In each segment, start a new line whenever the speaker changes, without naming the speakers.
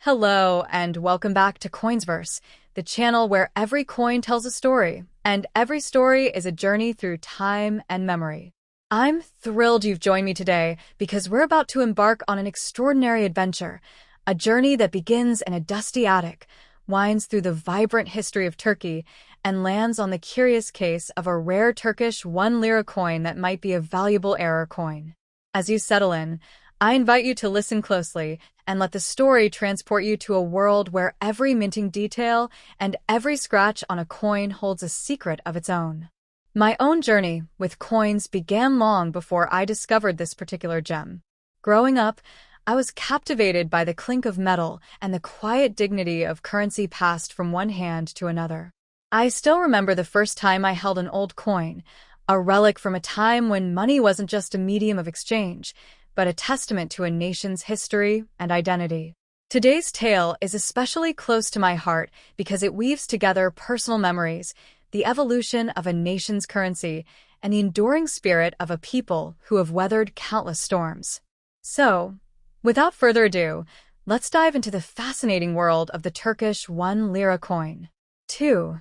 Hello, and welcome back to CoinsVerse, the channel where every coin tells a story, and every story is a journey through time and memory. I'm thrilled you've joined me today because we're about to embark on an extraordinary adventure, a journey that begins in a dusty attic, winds through the vibrant history of Turkey, and lands on the curious case of a rare Turkish 1 lira coin that might be a valuable error coin. As you settle in, I invite you to listen closely and let the story transport you to a world where every minting detail and every scratch on a coin holds a secret of its own. My own journey with coins began long before I discovered this particular gem. Growing up, I was captivated by the clink of metal and the quiet dignity of currency passed from one hand to another. I still remember the first time I held an old coin, a relic from a time when money wasn't just a medium of exchange, but a testament to a nation's history and identity. Today's tale is especially close to my heart because it weaves together personal memories, the evolution of a nation's currency, and the enduring spirit of a people who have weathered countless storms. So, without further ado, let's dive into the fascinating world of the Turkish 1 lira coin. 2.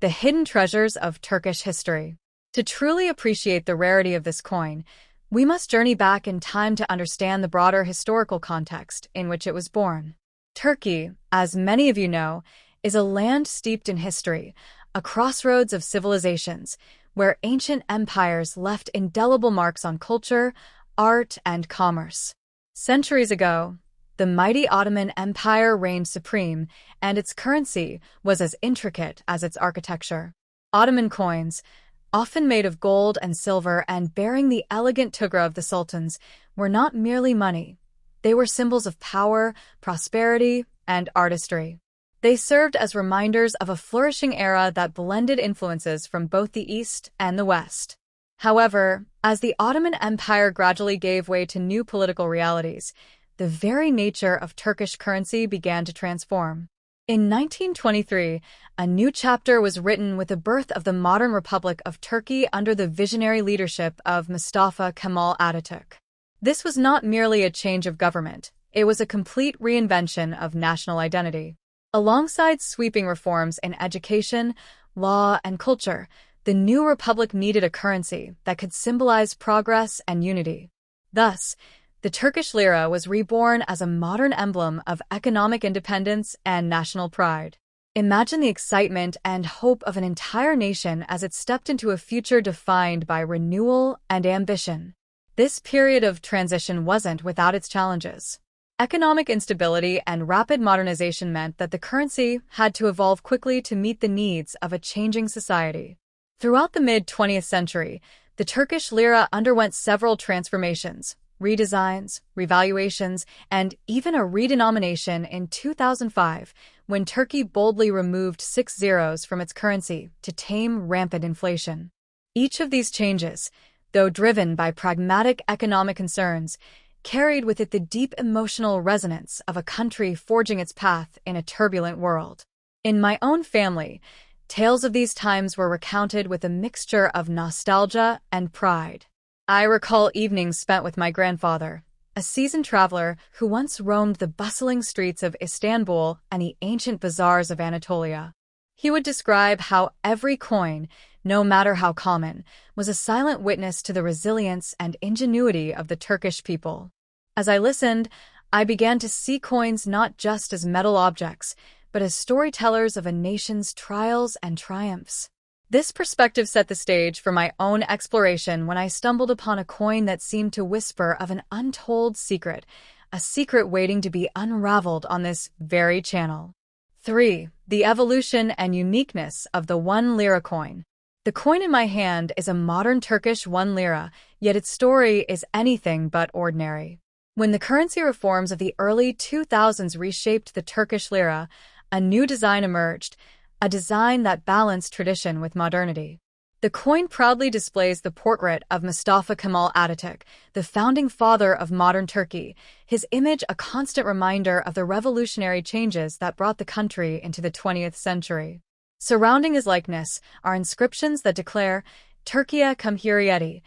The hidden treasures of Turkish history. To truly appreciate the rarity of this coin, we must journey back in time to understand the broader historical context in which it was born. Turkey, as many of you know, is a land steeped in history, a crossroads of civilizations, where ancient empires left indelible marks on culture, art, and commerce. Centuries ago, the mighty Ottoman Empire reigned supreme, and its currency was as intricate as its architecture. Ottoman coins, often made of gold and silver and bearing the elegant tugra of the sultans, were not merely money. They were symbols of power, prosperity, and artistry. They served as reminders of a flourishing era that blended influences from both the East and the West. However, as the Ottoman Empire gradually gave way to new political realities, the very nature of Turkish currency began to transform. In 1923, a new chapter was written with the birth of the modern Republic of Turkey under the visionary leadership of Mustafa Kemal Atatürk. This was not merely a change of government, it was a complete reinvention of national identity. Alongside sweeping reforms in education, law, and culture, the new republic needed a currency that could symbolize progress and unity. Thus, the Turkish lira was reborn as a modern emblem of economic independence and national pride. Imagine the excitement and hope of an entire nation as it stepped into a future defined by renewal and ambition. This period of transition wasn't without its challenges. Economic instability and rapid modernization meant that the currency had to evolve quickly to meet the needs of a changing society. Throughout the mid-20th century, the Turkish lira underwent several transformations, redesigns, revaluations, and even a redenomination in 2005 when Turkey boldly removed 6 zeros from its currency to tame rampant inflation. Each of these changes, though driven by pragmatic economic concerns, carried with it the deep emotional resonance of a country forging its path in a turbulent world. In my own family, tales of these times were recounted with a mixture of nostalgia and pride. I recall evenings spent with my grandfather, a seasoned traveler who once roamed the bustling streets of Istanbul and the ancient bazaars of Anatolia. He would describe how every coin, no matter how common, was a silent witness to the resilience and ingenuity of the Turkish people. As I listened, I began to see coins not just as metal objects, but as storytellers of a nation's trials and triumphs. This perspective set the stage for my own exploration when I stumbled upon a coin that seemed to whisper of an untold secret, a secret waiting to be unraveled on this very channel. 3. The evolution and uniqueness of the 1 lira coin. The coin in my hand is a modern Turkish 1 lira, yet its story is anything but ordinary. When the currency reforms of the early 2000s reshaped the Turkish lira, a new design emerged, a design that balanced tradition with modernity. The coin proudly displays the portrait of Mustafa Kemal Atatürk, the founding father of modern Turkey, his image a constant reminder of the revolutionary changes that brought the country into the 20th century. Surrounding his likeness are inscriptions that declare, "Türkiye Cumhuriyeti,"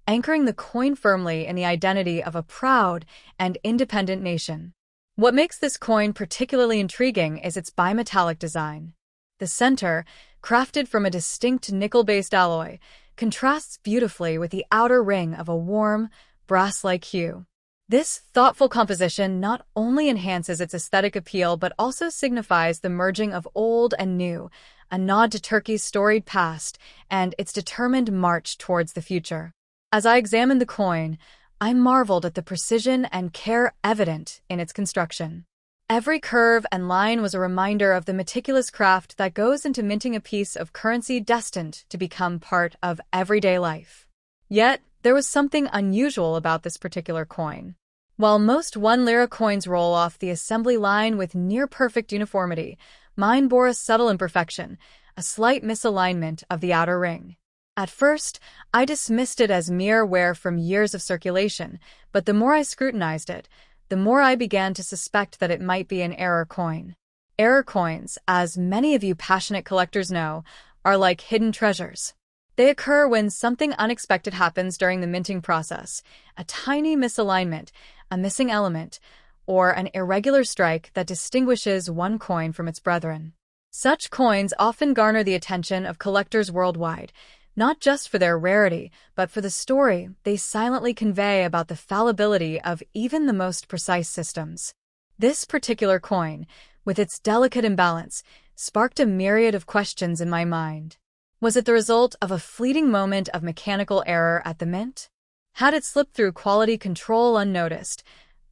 anchoring the coin firmly in the identity of a proud and independent nation. What makes this coin particularly intriguing is its bimetallic design. The center, crafted from a distinct nickel-based alloy, contrasts beautifully with the outer ring of a warm, brass-like hue. This thoughtful composition not only enhances its aesthetic appeal but also signifies the merging of old and new, a nod to Turkey's storied past and its determined march towards the future. As I examined the coin, I marveled at the precision and care evident in its construction. Every curve and line was a reminder of the meticulous craft that goes into minting a piece of currency destined to become part of everyday life. Yet, there was something unusual about this particular coin. While most 1 lira coins roll off the assembly line with near-perfect uniformity, mine bore a subtle imperfection, a slight misalignment of the outer ring. At first, I dismissed it as mere wear from years of circulation, but the more I scrutinized it, the more I began to suspect that it might be an error coin. Error coins, as many of you passionate collectors know, are like hidden treasures. They occur when something unexpected happens during the minting process, a tiny misalignment, a missing element, or an irregular strike that distinguishes one coin from its brethren. Such coins often garner the attention of collectors worldwide, not just for their rarity, but for the story they silently convey about the fallibility of even the most precise systems. This particular coin, with its delicate imbalance, sparked a myriad of questions in my mind. Was it the result of a fleeting moment of mechanical error at the mint? Had it slipped through quality control unnoticed,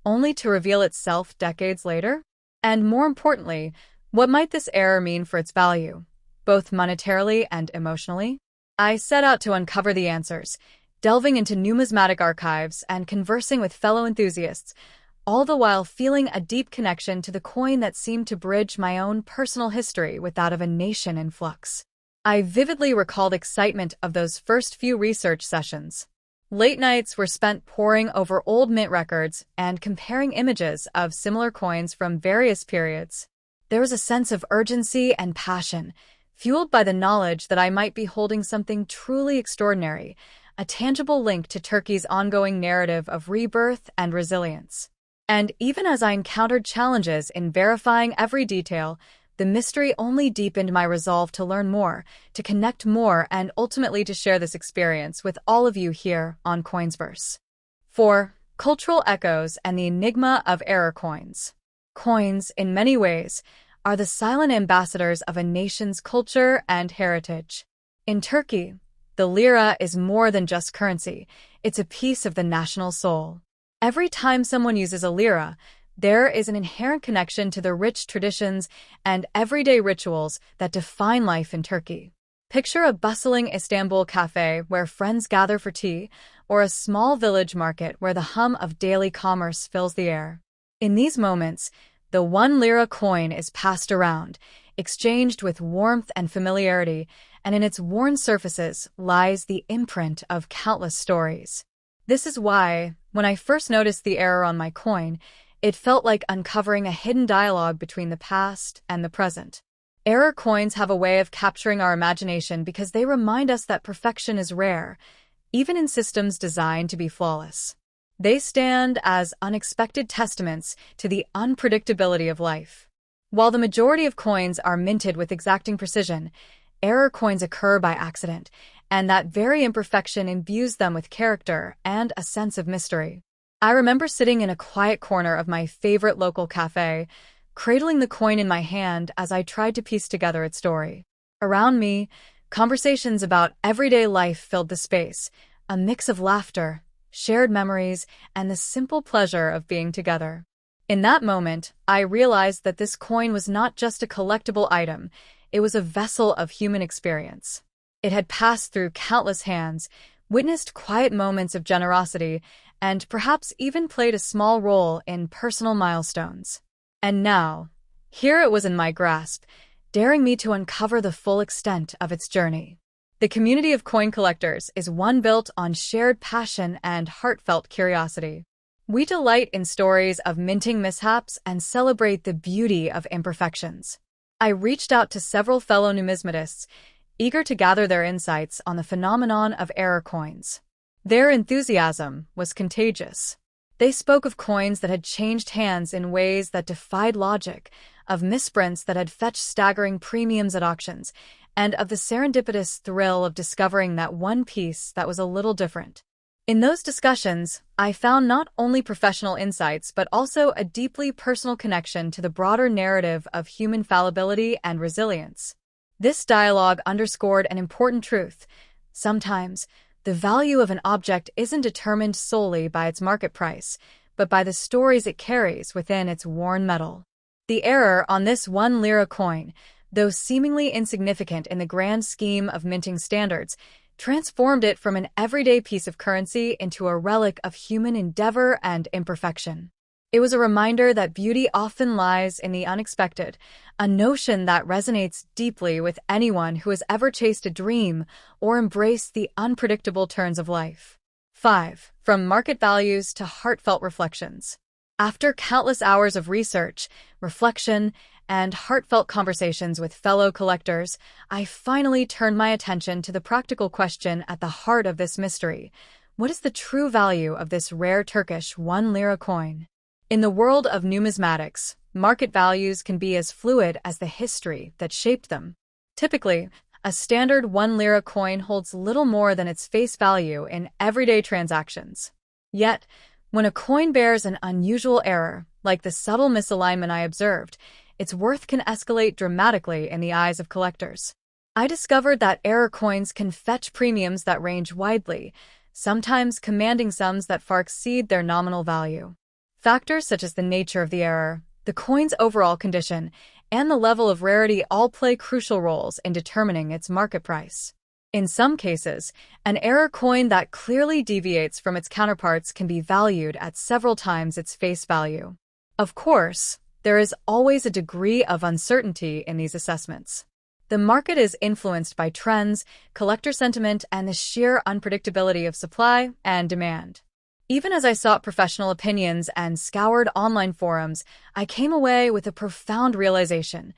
only to reveal itself decades later? And more importantly, what might this error mean for its value, both monetarily and emotionally? I set out to uncover the answers, delving into numismatic archives and conversing with fellow enthusiasts, all the while feeling a deep connection to the coin that seemed to bridge my own personal history with that of a nation in flux. I vividly recalled excitement of those first few research sessions. Late nights were spent poring over old mint records and comparing images of similar coins from various periods. There was a sense of urgency and passion, fueled by the knowledge that I might be holding something truly extraordinary, a tangible link to Turkey's ongoing narrative of rebirth and resilience. And even as I encountered challenges in verifying every detail, the mystery only deepened my resolve to learn more, to connect more, and ultimately to share this experience with all of you here on CoinsVerse. 4. Cultural echoes and the enigma of error coins. Coins, in many ways, are the silent ambassadors of a nation's culture and heritage. In Turkey, the lira is more than just currency, it's a piece of the national soul. Every time someone uses a lira, there is an inherent connection to the rich traditions and everyday rituals that define life in Turkey. Picture a bustling Istanbul cafe where friends gather for tea, or a small village market where the hum of daily commerce fills the air. In these moments, the 1 lira coin is passed around, exchanged with warmth and familiarity, and in its worn surfaces lies the imprint of countless stories. This is why, when I first noticed the error on my coin, it felt like uncovering a hidden dialogue between the past and the present. Error coins have a way of capturing our imagination because they remind us that perfection is rare, even in systems designed to be flawless. They stand as unexpected testaments to the unpredictability of life. While the majority of coins are minted with exacting precision, error coins occur by accident, and that very imperfection imbues them with character and a sense of mystery. I remember sitting in a quiet corner of my favorite local cafe, cradling the coin in my hand as I tried to piece together its story. Around me, conversations about everyday life filled the space, a mix of laughter, shared memories, and the simple pleasure of being together. In that moment, I realized that this coin was not just a collectible item, it was a vessel of human experience. It had passed through countless hands, witnessed quiet moments of generosity, and perhaps even played a small role in personal milestones. And now, here it was in my grasp, daring me to uncover the full extent of its journey. The community of coin collectors is one built on shared passion and heartfelt curiosity. We delight in stories of minting mishaps and celebrate the beauty of imperfections. I reached out to several fellow numismatists, eager to gather their insights on the phenomenon of error coins. Their enthusiasm was contagious. They spoke of coins that had changed hands in ways that defied logic, of misprints that had fetched staggering premiums at auctions, and of the serendipitous thrill of discovering that one piece that was a little different. In those discussions, I found not only professional insights but also a deeply personal connection to the broader narrative of human fallibility and resilience. This dialogue underscored an important truth. Sometimes, the value of an object isn't determined solely by its market price, but by the stories it carries within its worn metal. The error on this 1 lira coin, though seemingly insignificant in the grand scheme of minting standards, transformed it from an everyday piece of currency into a relic of human endeavor and imperfection. It was a reminder that beauty often lies in the unexpected, a notion that resonates deeply with anyone who has ever chased a dream or embraced the unpredictable turns of life. 5. From market values to heartfelt reflections. After countless hours of research, reflection, and heartfelt conversations with fellow collectors, I finally turned my attention to the practical question at the heart of this mystery. What is the true value of this rare Turkish 1 lira coin? In the world of numismatics, market values can be as fluid as the history that shaped them. Typically, a standard 1 lira coin holds little more than its face value in everyday transactions. Yet, when a coin bears an unusual error, like the subtle misalignment I observed, its worth can escalate dramatically in the eyes of collectors. I discovered that error coins can fetch premiums that range widely, sometimes commanding sums that far exceed their nominal value. Factors such as the nature of the error, the coin's overall condition, and the level of rarity all play crucial roles in determining its market price. In some cases, an error coin that clearly deviates from its counterparts can be valued at several times its face value. Of course, there is always a degree of uncertainty in these assessments. The market is influenced by trends, collector sentiment, and the sheer unpredictability of supply and demand. Even as I sought professional opinions and scoured online forums, I came away with a profound realization.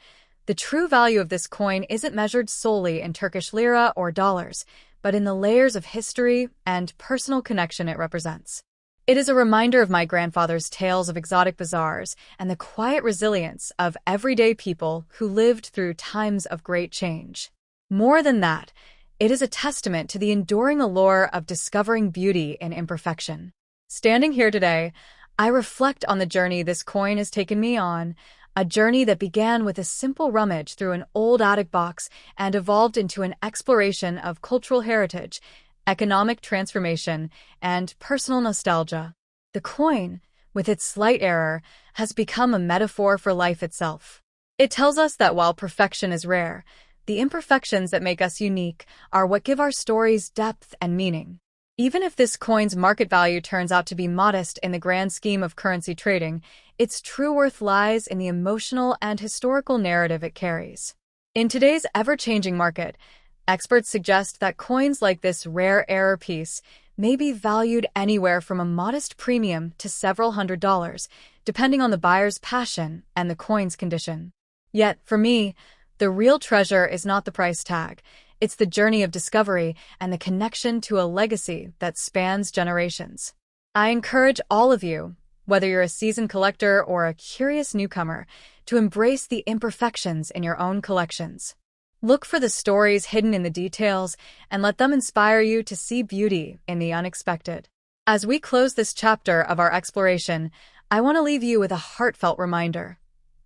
The true value of this coin isn't measured solely in Turkish lira or dollars, but in the layers of history and personal connection it represents. It is a reminder of my grandfather's tales of exotic bazaars and the quiet resilience of everyday people who lived through times of great change. More than that, it is a testament to the enduring allure of discovering beauty in imperfection. Standing here today, I reflect on the journey this coin has taken me on, a journey that began with a simple rummage through an old attic box and evolved into an exploration of cultural heritage, economic transformation, and personal nostalgia. The coin, with its slight error, has become a metaphor for life itself. It tells us that while perfection is rare, the imperfections that make us unique are what give our stories depth and meaning. Even if this coin's market value turns out to be modest in the grand scheme of currency trading, its true worth lies in the emotional and historical narrative it carries. In today's ever-changing market, experts suggest that coins like this rare error piece may be valued anywhere from a modest premium to several $100s, depending on the buyer's passion and the coin's condition. Yet, for me, the real treasure is not the price tag. It's the journey of discovery and the connection to a legacy that spans generations. I encourage all of you, whether you're a seasoned collector or a curious newcomer, to embrace the imperfections in your own collections. Look for the stories hidden in the details and let them inspire you to see beauty in the unexpected. As we close this chapter of our exploration, I want to leave you with a heartfelt reminder.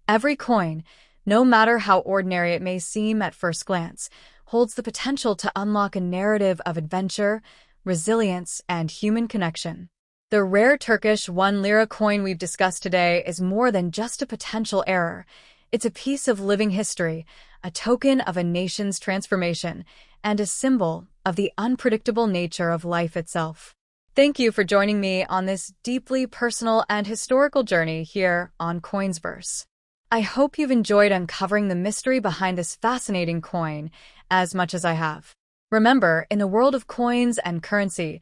Every coin, no matter how ordinary it may seem at first glance, holds the potential to unlock a narrative of adventure, resilience, and human connection. The rare Turkish 1 lira coin we've discussed today is more than just a potential error. It's a piece of living history, a token of a nation's transformation, and a symbol of the unpredictable nature of life itself. Thank you for joining me on this deeply personal and historical journey here on CoinsVerse. I hope you've enjoyed uncovering the mystery behind this fascinating coin as much as I have. Remember, in the world of coins and currency,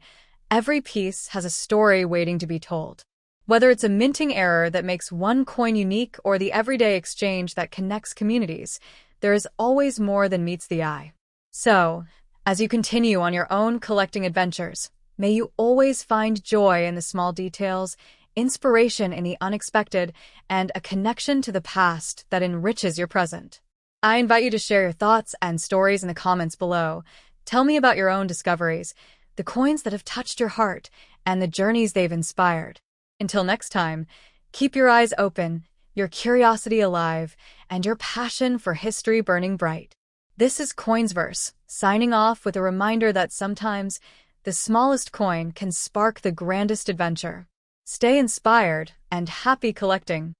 every piece has a story waiting to be told. Whether it's a minting error that makes one coin unique or the everyday exchange that connects communities, there is always more than meets the eye. So, as you continue on your own collecting adventures, may you always find joy in the small details, inspiration in the unexpected, and a connection to the past that enriches your present. I invite you to share your thoughts and stories in the comments below. Tell me about your own discoveries, the coins that have touched your heart, and the journeys they've inspired. Until next time, keep your eyes open, your curiosity alive, and your passion for history burning bright. This is CoinsVerse, signing off with a reminder that sometimes the smallest coin can spark the grandest adventure. Stay inspired and happy collecting.